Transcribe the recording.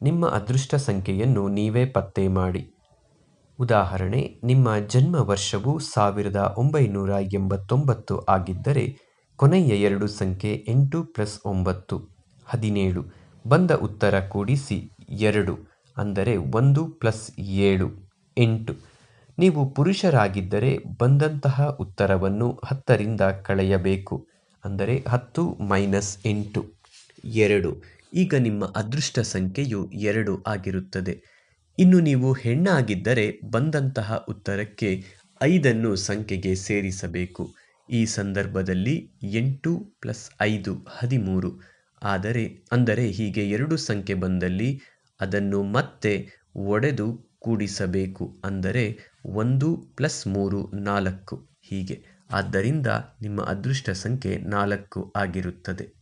ನಿಮ್ಮ ಅದೃಷ್ಟ ಸಂಖ್ಯೆಯನ್ನು ನೀವೇ ಪತ್ತೆ ಮಾಡಿ. ಉದಾಹರಣೆ, ನಿಮ್ಮ ಜನ್ಮ ವರ್ಷವು 1989 ಆಗಿದ್ದರೆ ಕೊನೆಯ 2 ಸಂಖ್ಯೆ 8 + 9 17. ಬಂದ ಉತ್ತರ ಕೂಡಿಸಿ 2 ಅಂದರೆ 1 + 7 8. ನೀವು ಪುರುಷರಾಗಿದ್ದರೆ ಬಂದಂತಹ ಉತ್ತರವನ್ನು 10ರಿಂದ ಕಳೆಯಬೇಕು, ಅಂದರೆ 10 - 8 2. ಈಗ ನಿಮ್ಮ ಅದೃಷ್ಟ ಸಂಖ್ಯೆಯು 2 ಆಗಿರುತ್ತದೆ. ಇನ್ನು ನೀವು ಹೆಣ್ಣಾಗಿದ್ದರೆ ಬಂದಂತಹ ಉತ್ತರಕ್ಕೆ 5ನ್ನು ಸಂಖ್ಯೆಗೆ ಸೇರಿಸಬೇಕು. ಈ ಸಂದರ್ಭದಲ್ಲಿ 8 + 5 13. ಅಂದರೆ ಹೀಗೆ 2 ಸಂಖ್ಯೆ ಬಂದಲ್ಲಿ ಅದನ್ನು ಮತ್ತೆ ಒಡೆದು ಕೂಡಿಸಬೇಕು, ಅಂದರೆ 1 + 3 4 ಹೀಗೆ. ಆದ್ದರಿಂದ ನಿಮ್ಮ ಅದೃಷ್ಟ ಸಂಖ್ಯೆ 4 ಆಗಿರುತ್ತದೆ.